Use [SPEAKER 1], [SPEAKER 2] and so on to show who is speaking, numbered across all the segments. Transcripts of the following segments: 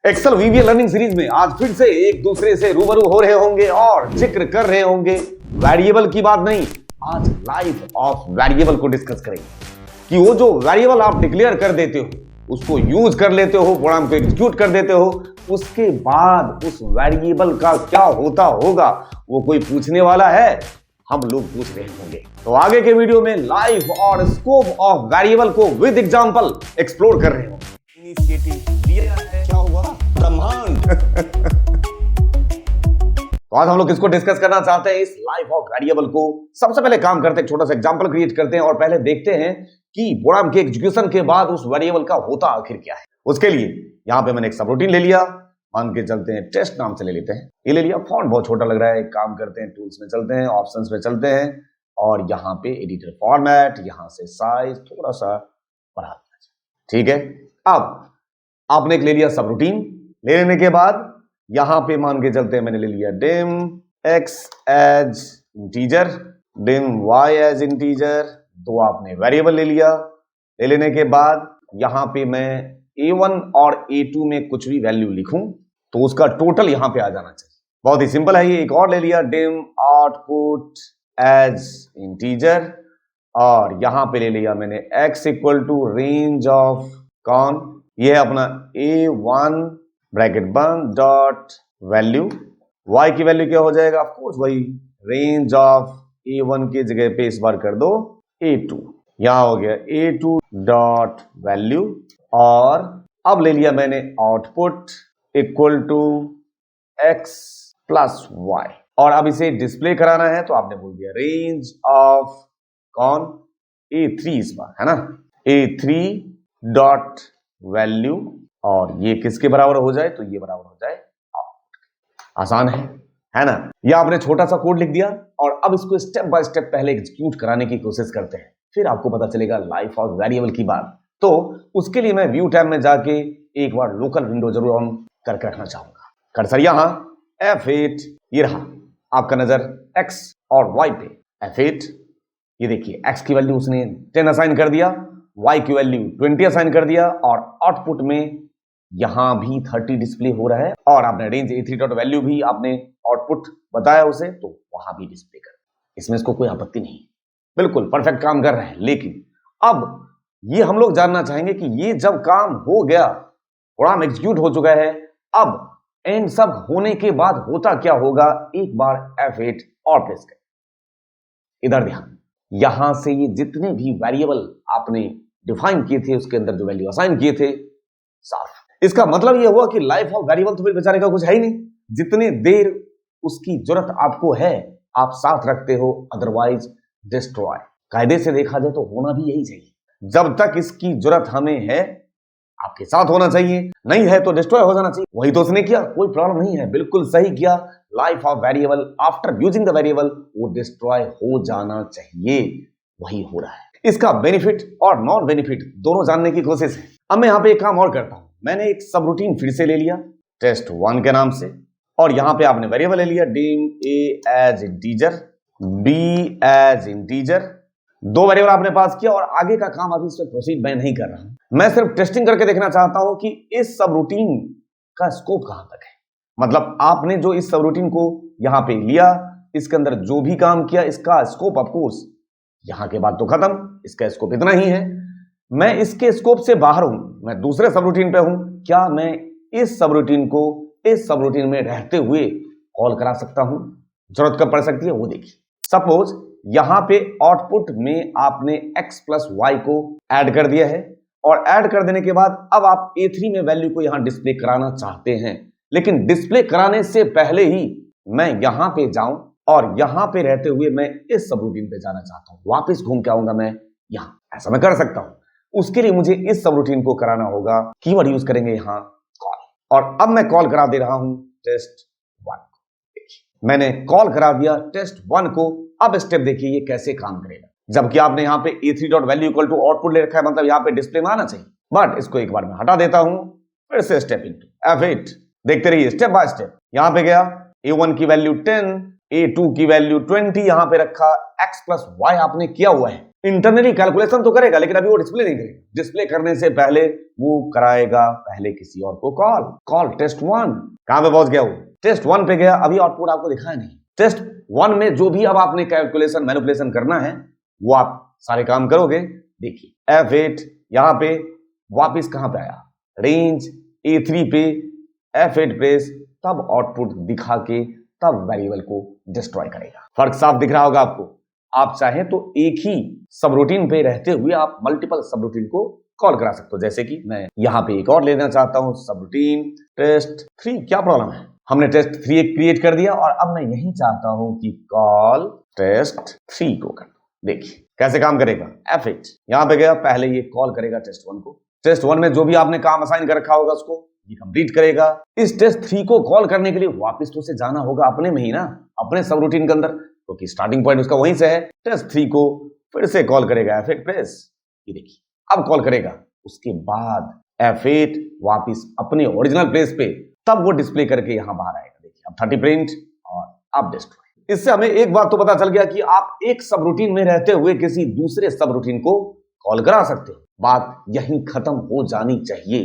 [SPEAKER 1] Excel वीवीए learning series में आज फिर से एक दूसरे से रूबरू हो रहे होंगे और जिक्र कर रहे होंगे वेरिएबल की बात नहीं, आज लाइफ ऑफ वेरिएबल को डिस्कस करेंगे कि वो जो वेरिएबल आप डिक्लेयर कर देते हो, उसको यूज कर लेते हो, प्रोग्राम को एग्जीक्यूट कर देते हो, उसके बाद उस वेरिएबल का क्या होता होगा वो कोई पूछने वाला है, हम लोग पूछ रहे होंगे। तो आगे के वीडियो में लाइफ और स्कोप ऑफ वेरिएबल को विद एग्जांपल एक्सप्लोर कर रहे होंगे। इनिशिएटिव लिया है, क्या हुआ? ब्रह्मांड। तो आज हम लोग किसको डिस्कस करना चाहते हैं, इस लाइफ ऑफ वेरिएबल को। सबसे पहले काम करते हैं, छोटा सा एग्जांपल क्रिएट करते हैं और पहले देखते हैं कि प्रोग्राम के एग्जीक्यूशन के बाद उस वेरिएबल का होता आखिर क्या है। उसके लिए यहां पे मैंने एक सबरूटीन ले लिया, मान के चलते हैं टेस्ट नाम से ले लेते हैं। ये ले लिया, फॉन्ट बहुत छोटा लग रहा है, काम करते हैं टूल्स में चलते हैं, ऑप्शंस में चलते हैं और यहाँ पे एडिटर फॉर्मेट, यहां से साइज थोड़ा सा बढ़ा दिया। ठीक है, अब आपने एक ले लिया सबरूटीन। ले लेने के बाद यहां पे मान के चलते हैं मैंने ले लिया dim x as integer, dim y as integer, दो आपने वेरिएबल ले लिया। ले लेने के बाद यहां पे मैं a1 और a2 में कुछ भी वैल्यू लिखूं तो उसका टोटल यहां पे आ जाना चाहिए। बहुत ही सिंपल है ये। एक और ले लिया डिम आउटपुट एज इंटीजर और यहां पे ले लिया मैंने x equal to range of कौन, ये है अपना a1 ब्रैकेट बंद डॉट वैल्यू, y की वैल्यू क्या हो जाएगा, ऑफ कोर्स वही रेंज ऑफ a1 की जगह पे इस बार कर दो a2, यहां हो गया a2 डॉट वैल्यू और अब ले लिया मैंने output equal to x plus y और अब इसे डिस्प्ले कराना है तो आपने बोल दिया रेंज ऑफ कौन a3 इस बार, है ना, a3 डॉट वैल्यू और ये किसके बराबर हो जाए, तो ये बराबर हो जाए आउटपुट। आसान है ना। ये आपने छोटा सा कोड लिख दिया और अब इसको स्टेप बाय स्टेप पहले एग्जीक्यूट कराने की कोशिश करते हैं, फिर आपको पता चलेगा लाइफ ऑफ वेरिएबल की बात। तो उसके लिए मैं व्यू टैब में जाके एक बार लोकल विंडो जरूर ऑन करके रखना चाहूंगा। कर्सर यहां F8, ये रहा आपका नजर x और y पे। F8, ये देखिए x की वैल्यू उसने 10 असाइन कर दिया, y की वैल्यू 20 असाइन कर दिया और आउटपुट में यहां भी 30 डिस्प्ले हो रहा है और आपने रेंज a3 डॉट वैल्यू भी आपने आउटपुट बताया उसे तो वहां भी डिस्प्ले कर, इसमें इसको कोई आपत्ति नहीं, बिल्कुल परफेक्ट काम कर रहे हैं। लेकिन अब ये हम लोग जानना चाहेंगे कि ये जब काम हो गया, प्रोग्राम एग्जीक्यूट हो चुका है, अब एंड सब होने के बाद होता क्या होगा। एक बार F8 और प्रेस करें, इधर ध्यान, यहां से ये जितने भी वेरिएबल आपने डिफाइन किए थे उसके अंदर जो वैल्यू असाइन किए थे साफ। इसका मतलब यह हुआ कि लाइफ ऑफ वेरिएबल तो फिर बेचारे का कुछ है ही नहीं, जितने देर उसकी जरूरत आपको है आप साथ रखते हो, अदरवाइज डिस्ट्रॉय। कायदे से देखा जाए तो होना भी यही चाहिए, जब तक इसकी जरूरत हमें है आपके साथ होना चाहिए, नहीं है तो डिस्ट्रॉय हो जाना चाहिए। वही तो उसने किया, कोई प्रॉब्लम नहीं है, बिल्कुल सही किया। Life of variable after using the variable वो डिस्ट्रॉय हो जाना चाहिए, वही हो रहा है। इसका बेनिफिट और नॉन बेनिफिट दोनों जानने की कोशिश है। अब मैं यहां पे एक काम और करता हूं, मैंने एक सबरूटीन फिर से ले लिया test1 के नाम से और यहां पे आपने वेरिएबल ले लिया dim a as integer, b as integer, दो वेरिएबल आपने पास किया और आगे का काम अभी इसमें प्रोसीड मैं नहीं कर रहा हूं। मैं सिर्फ टेस्टिंग करके देखना चाहता हूं कि इस सबरूटीन का स्कोप कहां तक है। मतलब आपने जो इस सबरूटीन को यहां पे लिया, इसके अंदर जो भी काम किया, इसका स्कोप ऑफ कोर्स यहां के बाद तो खत्म, इसका स्कोप इतना ही है। मैं इसके स्कोप से बाहर हूं, मैं दूसरे सबरूटीन पे हूं, क्या मैं इस सबरूटीन को इस सबरूटीन में रहते हुए कॉल करा सकता हूं? जरूरत कब पड़ सकती है वो देखिए। सपोज यहां पे आउटपुट में आपने x प्लस y को ऐड कर दिया है और ऐड कर देने के बाद अब आप a3 में वैल्यू को यहां डिस्प्ले कराना चाहते हैं, लेकिन डिस्प्ले कराने से पहले ही मैं यहां पे जाऊं और यहां पे रहते हुए मैं इस सबरूटीन पे जाना चाहता हूं, वापस घूम के आऊंगा मैं यहां, ऐसा मैं कर सकता हूं। उसके लिए मुझे इस सबरूटीन को कराना होगा, कीवर्ड यूज करेंगे यहां कॉल, और अब मैं कॉल करा दे रहा हूं test1 को। मैंने कॉल करा दिया test1 को। अब स्टेप देखिए ये कैसे काम करेगा, जबकि आपने यहां पे a3 dot value equal to output ले रखा है, मतलब यहां पे डिस्प्ले में आना चाहिए, बट इसको एक बार मैं हटा देता हूं, फिर से स्टेप इनटू F8, देखते रहिए स्टेप बाय स्टेप। यहां पे गया a1 की वैल्यू 10 a2 की वैल्यू 20 यहां पे रखा, x प्लस वाई आपने किया हुआ है। इंटरनली कैलकुलेशन तो करेगा लेकिन अभी वो डिस्प्ले नहीं करेगा। डिस्प्ले करने से पहले वो कराएगा पहले किसी और को कॉल टेस्ट 1। कहां पे पहुंच गया वो? टेस्ट 1 पे गया। अभी आउटपुट आपको दिखाया नहीं। टेस्ट 1 में जो भी अब आपने कैलकुलेशन मैनिपुलेशन करना है वो आप सारे काम करोगे। देखिए F8 यहां पे वापिस कहां पे आया, रेंज A3 पे F8 प्रेस, तब आउटपुट दिखा के तब वेरिएबल को डिस्ट्रॉय करेगा। फर्क साफ दिख रहा होगा आपको। आप चाहें तो एक ही सबरूटीन पे रहते हुए आप मल्टीपल सबरूटीन को कॉल करा सकते हो। जैसे कि मैं यहां पे एक और लेना चाहता हूं, सबरूटीन टेस्ट 3। क्या प्रॉब्लम है? हमने टेस्ट 3 क्रिएट कर दिया और अब मैं यही चाहता हूं कि कॉल टेस्ट 3 को कर। देखिए कैसे काम करेगा। F8 यहां पे गया, पहले ये कॉल करेगा टेस्ट 1 को। टेस्ट 1 में जो भी आपने काम असाइन कर रखा होगा उसको ये कंप्लीट करेगा। इस टेस्ट 3 को कॉल करने के लिए वापस तो उसे जाना होगा अपने में ही ना, अपने सबरूटीन के अंदर, क्योंकि स्टार्टिंग पॉइंट उसका वहीं से है। टेस्ट 3 को फिर से कॉल करेगा F8 प्रेस। ये देखिए अब कॉल करेगा। उसके बाद F8 वापस अपने ओरिजिनल प्लेस पे, तब वो डिस्प्ले करके यहां बाहर आएगा। देखिए अब 30 प्रिंट और अब डिस्ट्रॉय। इससे हमें एक बात तो पता चल गया कि आप एक सबरूटीन में रहते हुए किसी दूसरे सबरूटीन को कॉल करा सकते हो। बात यहीं खत्म हो जानी चाहिए,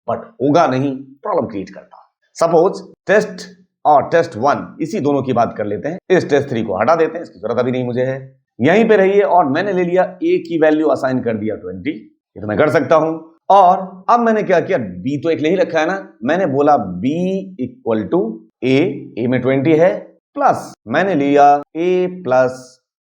[SPEAKER 1] बट होगा नहीं, प्रॉब्लम क्रिएट करता। सपोज टेस्ट और टेस्ट 1 इसी दोनों की बात कर लेते हैं। इस टेस्ट 3 को हटा देते हैं, इसकी जरूरत अभी नहीं मुझे है। यहीं पे रहिए और मैंने ले लिया a की वैल्यू असाइन कर दिया 20। ये तो मैं कर सकता हूं। और अब मैंने क्या किया, b तो एक ले ही रखा है ना, मैंने बोला b इक्वल टू a में 20 है, प्लस मैंने लिया a प्लस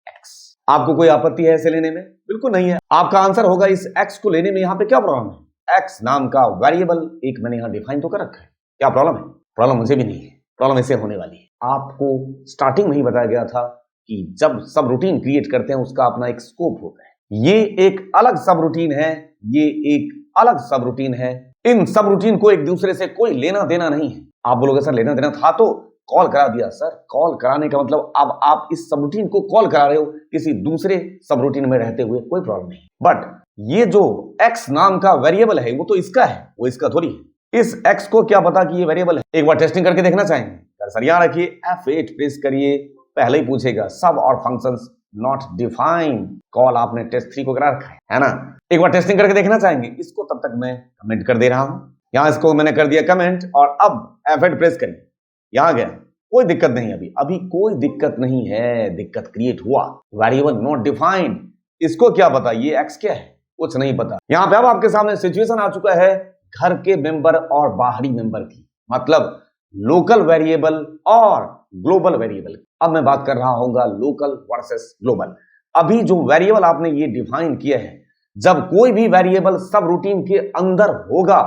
[SPEAKER 1] x। आपको कोई आपत्ति है इसे लेने में? बिल्कुल नहीं है। आपका आंसर होगा इस x को लेने में। यहां पे क्या प्रॉब्लम है? x नाम का वेरिएबल एक मैंने यहां डिफाइन तो कर रखा है। क्या प्रॉब्लम है? प्रॉब्लम मुझे भी नहीं है। प्रॉब्लम ऐसे होने वाली है। आपको स्टार्टिंग में ही बताया गया था कि जब सब रूटीन क्रिएट करते हैं उसका अपना एक स्कोप होता है। ये एक अलग सब रूटीन है, ये एक अलग सब रूटीन है। इन सब रूटीन को एक दूसरे से कोई लेना देना नहीं है। आप बोलोगे सर लेना देना था तो कॉल करा दिया। सर कॉल कराने का मतलब अब आप इस सब रूटीन को कॉल करा रहे हो किसी दूसरे सब रूटीन में रहते हुए, कोई प्रॉब्लम नहीं। बट ये जो x नाम का वेरिएबल है वो तो इसका है, वो इसका थोड़ी है। इस x को क्या पता कि ये वेरिएबल है? एक बार टेस्टिंग करके देखना चाहेंगे। सर यहां रखिए, F8 प्रेस करिए, पहले ही पूछेगा सब और फंक्शंस नॉट डिफाइंड। कॉल आपने टेस्ट 3 को करा रखा है ना। एक बार टेस्टिंग करके देखना चाहेंगे। इसको तब तक मैं कमेंट कर दे रहा हूं। यहां इसको मैंने कर दिया कमेंट और अब F8 प्रेस करिए, यहां गया, कोई दिक्कत नहीं। अभी कोई दिक्कत नहीं है। दिक्कत क्रिएट हुआ, वेरिएबल नॉट डिफाइंड। इसको क्या पता ये x क्या है? कुछ नहीं पता। यहां पे अब आपके सामने सिचुएशन आ चुका है घर के मेंबर और बाहरी मेंबर की, मतलब लोकल वेरिएबल और ग्लोबल वेरिएबल। अब मैं बात कर रहा हूंगा लोकल वर्सेस ग्लोबल। अभी जो वेरिएबल आपने ये डिफाइन किया है, जब कोई भी वेरिएबल सब रूटीन के अंदर होगा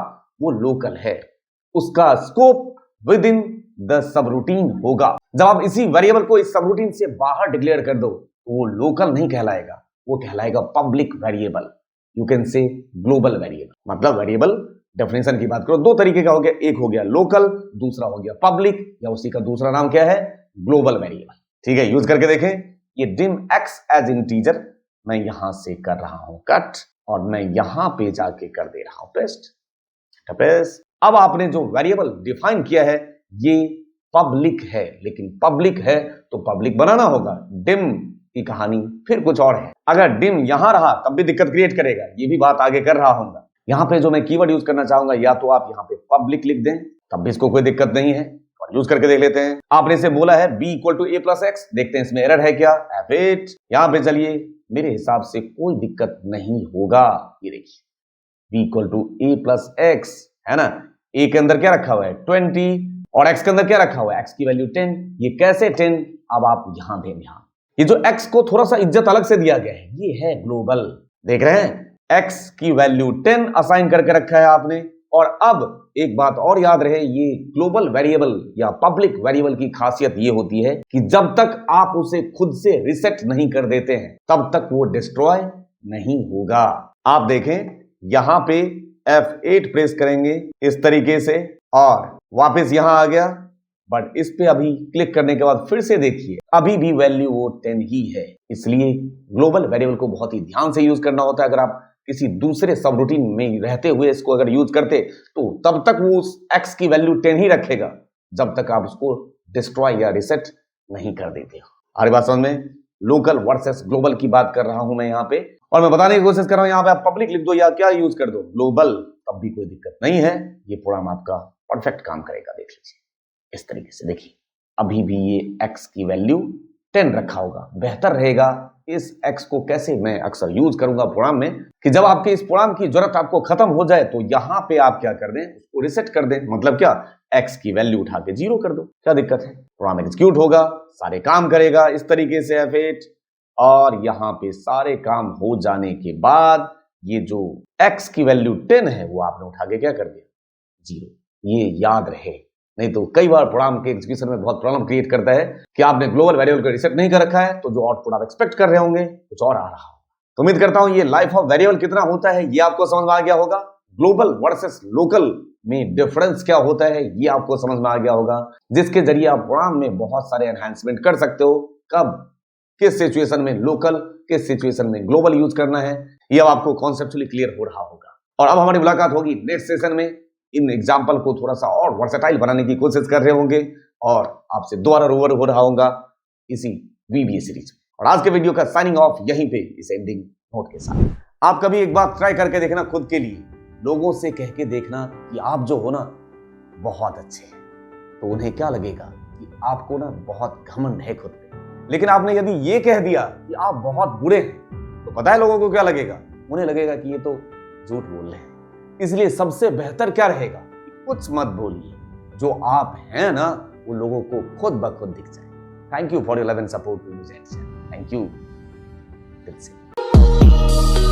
[SPEAKER 1] वो लोकल है, उसका scope with in the sub routine होगा। जब आप इसी वेरिएबल को इस सब रूटीन से बाहर डिक्लेयर कर दो तो वो लोकल नहीं कहलाएगा, वो कहलाएगा public variable. You can say global variable. मतलब वेरिएबल डेफिनेशन की बात करो, दो तरीके का हो गया, एक हो गया लोकल, दूसरा हो गया पब्लिक, या उसी का दूसरा नाम क्या है? Global variable. ठीक है, यूज करके देखें। ये dim x एज इंटीजर मैं यहां से कर रहा हूं कट और मैं यहां पे जाके कर दे रहा हूं पेस्ट। अब आपने जो वेरिएबल डिफाइन किया है ये पब्लिक है, लेकिन पब्लिक है तो पब्लिक बनाना होगा। dim की कहानी फिर कुछ और है। अगर dim यहां रहा तब भी दिक्कत क्रिएट करेगा, ये भी बात आगे कर रहा हूं। यहां पे जो मैं कीवर्ड यूज करना चाहूंगा, या तो आप यहां पे पब्लिक लिख दें, तब भी इसको कोई दिक्कत नहीं है, और यूज करके देख लेते हैं। आपने इसे बोला है b equal to a plus x, देखते हैं इसमें एरर है क्या। F8 यहां पे चलिए, मेरे हिसाब से कोई दिक्कत नहीं होगा। ये देखिए b equal to a plus x है ना। a के अंदर क्या रखा हुआ है? 20, और x के अंदर क्या रखा हुआ है? x की वैल्यू 10। ये कैसे 10? अब आप यहां दें, यहां ये जो x को थोड़ा सा इज्जत अलग से दिया गया है, ये है ग्लोबल। देख रहे हैं, x की वैल्यू 10 असाइन करके रखा है आपने। और अब एक बात और याद रहे, ये ग्लोबल वेरिएबल या पब्लिक वेरिएबल की खासियत ये होती है कि जब तक आप उसे खुद से रिसेट नहीं कर देते हैं तब तक वो डिस्ट्रॉय नहीं होगा। आप देखें यहां पे F8 प्रेस करेंगे इस तरीके से और वापस यहां आ गया, बट इस पे अभी क्लिक करने के बाद फिर से देखिए अभी भी वैल्यू वो 10 ही है। इसलिए ग्लोबल वेरिएबल को बहुत ही ध्यान से यूज करना होता है। अगर आप किसी दूसरे सब रूटीन में रहते हुए इसको अगर यूज करते तो तब तक वो उस x की वैल्यू 10 ही रखेगा जब तक आप उसको डिस्ट्रॉय या रिसेट नहीं कर देते हो। हमारी बात समझ में? लोकल वर्सेस ग्लोबल की बात कर रहा हूं मैं यहाँ पे, और मैं बताने की कोशिश कर रहा हूं यहाँ पे आप पब्लिक लिख दो या क्या यूज कर दो ग्लोबल, तब भी कोई दिक्कत नहीं है। ये प्रोग्राम आपका परफेक्ट काम करेगा। देख लीजिए इस तरीके से, देखिए अभी भी ये x की वैल्यू 10 रखा होगा। बेहतर रहेगा इस x को कैसे मैं अक्सर यूज करूंगा प्रोग्राम में कि जब आपके इस प्रोग्राम की जरूरत आपको खत्म हो जाए तो यहां पे आप क्या कर दें, उसको रिसेट कर दें। मतलब क्या, x की वैल्यू उठा के 0 कर दो, क्या दिक्कत है। प्रोग्राम एग्जीक्यूट होगा, सारे काम करेगा इस तरीके से F8, और यहां पे सारे काम हो जाने के बाद ये जो x की वैल्यू 10 है वो आपने उठा के क्या कर दिया, 0। ये याद रहे, नहीं तो कई बार प्रोग्राम के एग्जीक्यूशन में बहुत प्रॉब्लम क्रिएट करता है कि आपने ग्लोबल वेरिएबल को रिसेट नहीं कर रखा है, तो जो आउटपुट आप एक्सपेक्ट कर रहे होंगे कुछ और आ रहा हो। तो उम्मीद करता हूं ये लाइफ ऑफ वेरिएबल कितना होता है ये आपको समझ में आ गया होगा। ग्लोबल वर्सेस लोकल में डिफरेंस क्या होता है ये आपको समझ में आ गया होगा, जिसके जरिए आप प्रोग्राम में बहुत सारे एनहांसमेंट कर सकते हो। कब, किस सिचुएशन में लोकल, किस सिचुएशन में ग्लोबल यूज करना है, ये अब आपको कॉन्सेप्चुअली क्लियर हो रहा होगा। और अब हमारी मुलाकात होगी नेक्स्ट सेशन में। इन एग्जाम्पल को थोड़ा सा और वर्सेटाइल बनाने की कोशिश कर रहे होंगे और आपसे दोबारा रूबरू हो रहा होगा इसी VBA सीरीज में। और आज के वीडियो का साइनिंग ऑफ यहीं पे इस एंडिंग नोट के साथ। आप कभी एक बार ट्राई करके देखना खुद के लिए, लोगों से कह के देखना कि आप जो हो ना बहुत अच्छे हैं, तो उन्हें क्या लगेगा कि आपको ना बहुत घमंड है खुद पे। लेकिन आपने यदि ये कह दिया कि आप बहुत बुरे हैं, तो पता है लोगों को क्या लगेगा, उन्हें लगेगा कि ये तो झूठ बोल रहे हैं। इसलिए सबसे बेहतर क्या रहेगा कि कुछ मत बोलिए, जो आप हैं ना वो लोगों को खुद ब खुद दिख जाए। Thank you for your love and support to news and share. Thank you दिल से।